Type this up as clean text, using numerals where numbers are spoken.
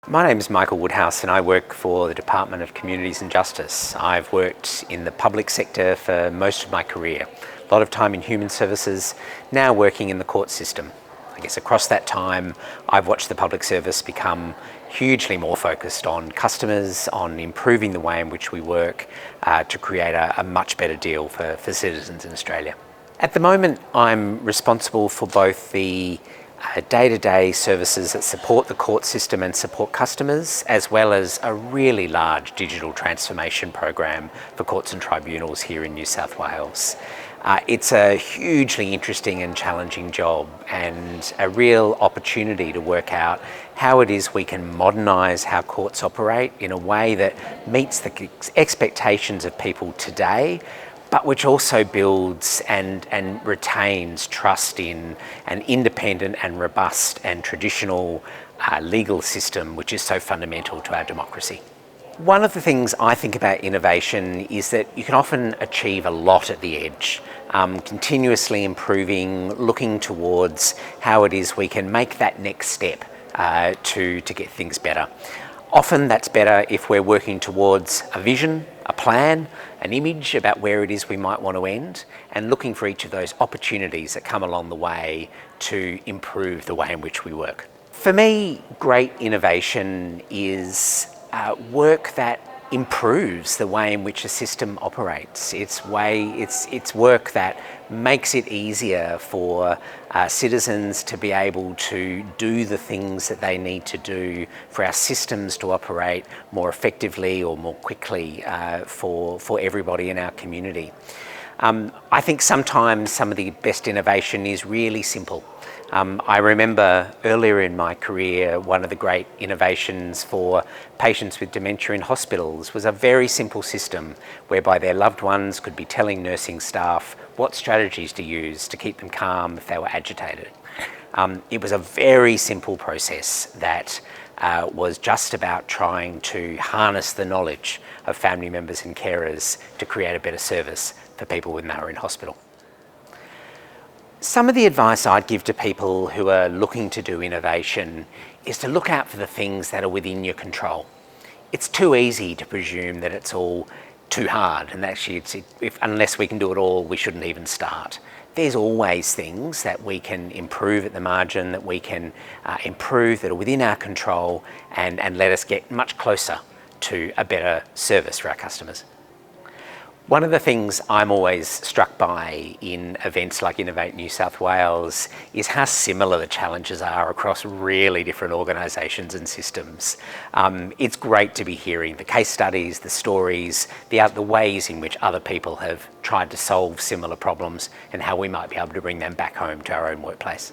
My name is Michael Woodhouse and I work for the Department of Communities and Justice. I've worked in the public sector for most of my career, a lot of time in human services, now working in the court system. I guess across that time I've watched the public service become hugely more focused on customers, on improving the way in which we work to create a much better deal for citizens in Australia. At the moment I'm responsible for both the day-to-day services that support the court system and support customers, as well as a really large digital transformation program for courts and tribunals here in New South Wales. It's a hugely interesting and challenging job and a real opportunity to work out how it is we can modernise how courts operate in a way that meets the expectations of people today, but which also builds and retains trust in an independent and robust and traditional legal system, which is so fundamental to our democracy. One of the things I think about innovation is that you can often achieve a lot at the edge, continuously improving, looking towards how it is we can make that next step to get things better. Often that's better if we're working towards a vision, a plan, an image about where it is we might want to end, and looking for each of those opportunities that come along the way to improve the way in which we work. For me, great innovation is work that improves the way in which a system operates. It's work that makes it easier for citizens to be able to do the things that they need to do, for our systems to operate more effectively or more quickly for everybody in our community. I think sometimes some of the best innovation is really simple. I remember earlier in my career, one of the great innovations for patients with dementia in hospitals was a very simple system whereby their loved ones could be telling nursing staff what strategies to use to keep them calm if they were agitated. It was a very simple process that was just about trying to harness the knowledge of family members and carers to create a better service for people when they were in hospital. Some of the advice I'd give to people who are looking to do innovation is to look out for the things that are within your control. It's too easy to presume that it's all too hard, and actually unless we can do it all, we shouldn't even start. There's always things that we can improve at the margin, that we can improve, that are within our control and let us get much closer to a better service for our customers. One of the things I'm always struck by in events like Innovate New South Wales is how similar the challenges are across really different organisations and systems. It's great to be hearing the case studies, the stories, the ways in which other people have tried to solve similar problems and how we might be able to bring them back home to our own workplace.